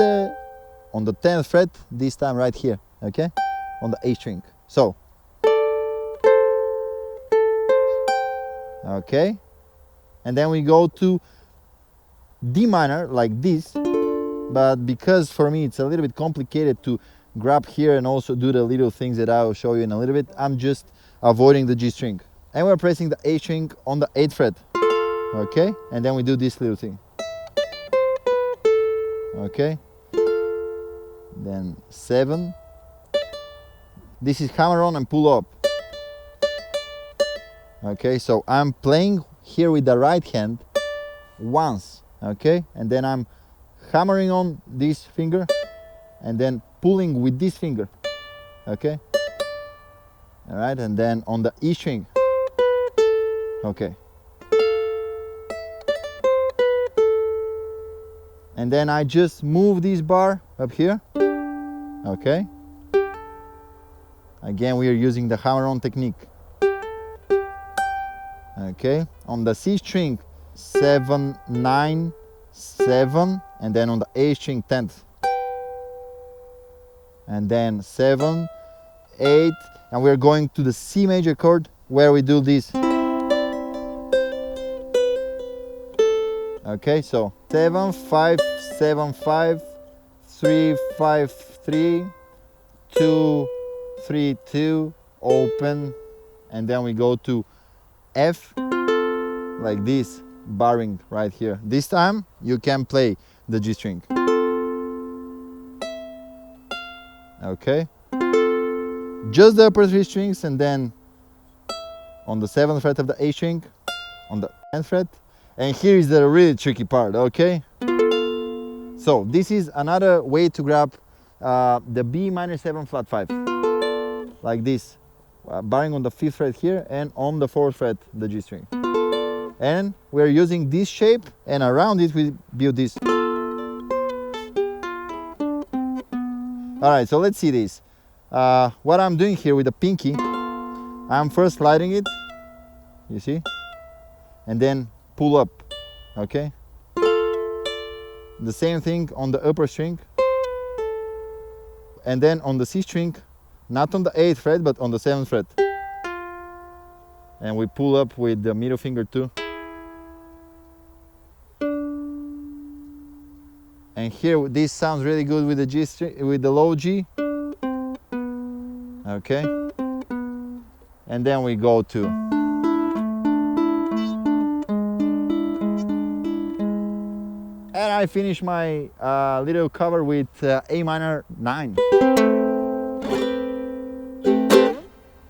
on the 10th fret, this time right here, okay, on the A string. So, okay, and then we go to D minor like this, but because for me it's a little bit complicated to grab here and also do the little things that I'll show you in a little bit, I'm just avoiding the G string. And we're pressing the A string on the 8th fret, okay, and then we do this little thing, okay, then 7, this is hammer on and pull up, okay, so I'm playing here with the right hand once, okay, and then I'm hammering on this finger and then pulling with this finger, okay, all right, and then on the E string, okay, and then I just move this bar up here, okay, again we are using the hammer on technique, okay, on the C string 7, 9, 7, and then on the A string 10th, and then 7, 8, and we're going to the C major chord where we do this, okay, so 7, 5, 7, 5, 3, 5, 3, 2, 3, 2, open, and then we go to F like this, barring right here. This time you can play the G string, okay, just the upper 3 strings, and then on the 7th fret of the A string, on the 10th fret, and here is the really tricky part, okay. So this is another way to grab the B minor 7 flat 5 like this, barring on the 5th fret here and on the 4th fret the G string, and we're using this shape, and around it we build this. All right, so let's see this. What I'm doing here with the pinky, I'm first sliding it, you see, and then pull up, okay. The same thing on the upper string, and then on the C string, not on the 8th fret but on the 7th fret, and we pull up with the middle finger too. And here this sounds really good with the G string, with the low G, okay, and then we go to, and I finish my little cover with A minor 9.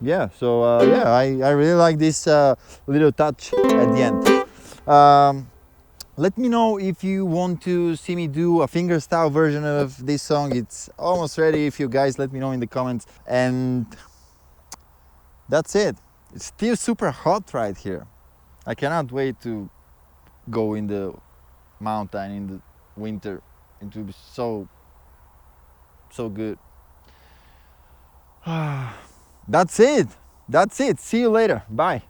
Yeah, so yeah, I really like this little touch at the end. Let me know if you want to see me do a fingerstyle version of this song. It's almost ready. If you guys let me know in the comments. And that's it. It's still super hot right here. I cannot wait to go in the mountain in the winter. It will be so good. That's it. See you later. Bye.